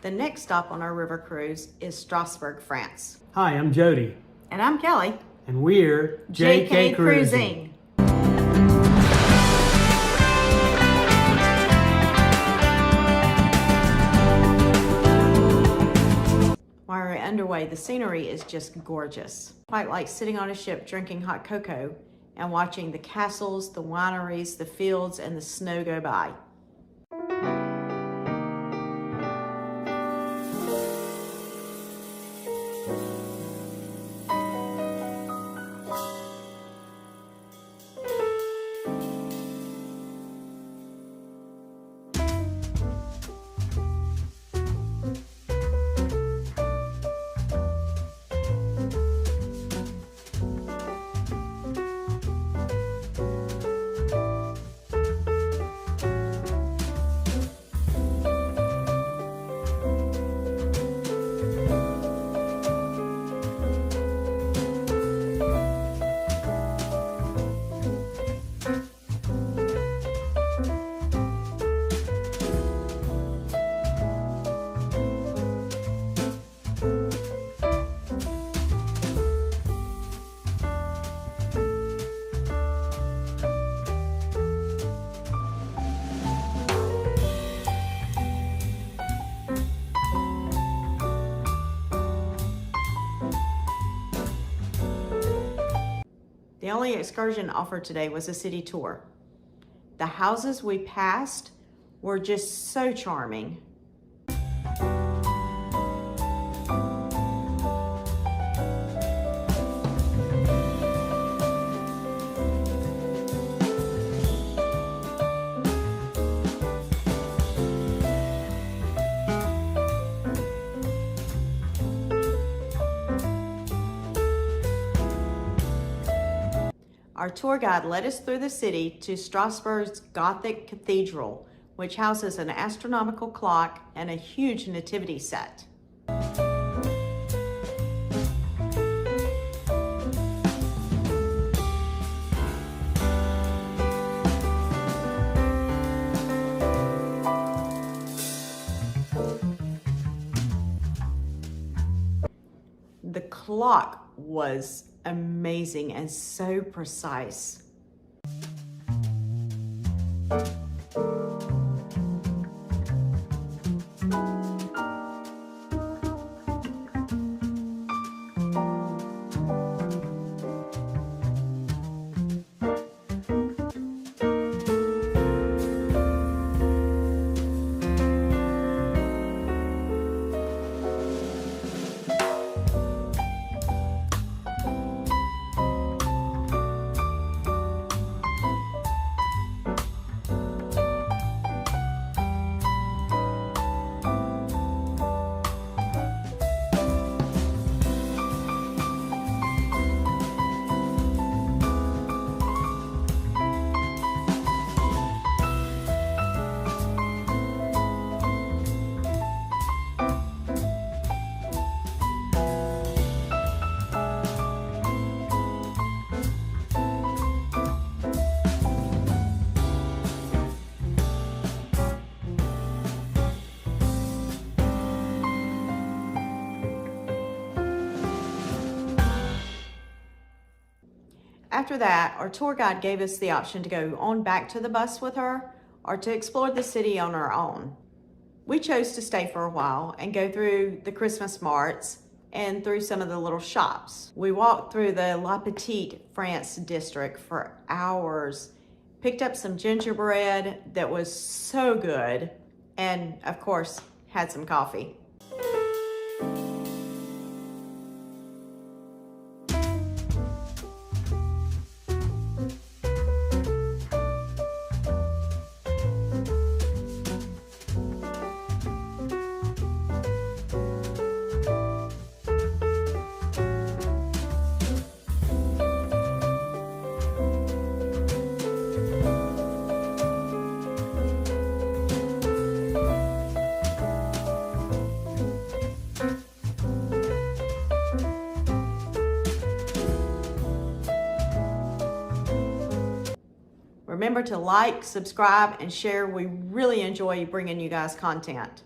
The next stop on our river cruise is Strasbourg, France. Hi, I'm Jody. And I'm Kelly. And we're JK Cruising. While we're underway, the scenery is just gorgeous. Quite like sitting on a ship drinking hot cocoa and watching the castles, the wineries, the fields, and the snow go by. The only excursion offered today was a city tour. The houses we passed were just so charming. Our tour guide led us through the city to Strasbourg's Gothic Cathedral, which houses an astronomical clock and a huge nativity set. The clock was amazing and so precise. After that, our tour guide gave us the option to go on back to the bus with her or to explore the city on our own. We chose to stay for a while and go through the Christmas marts and through some of the little shops. We walked through the La Petite France district for hours, picked up some gingerbread that was so good, and of course, had some coffee. Remember to like, subscribe, and share. We really enjoy bringing you guys content.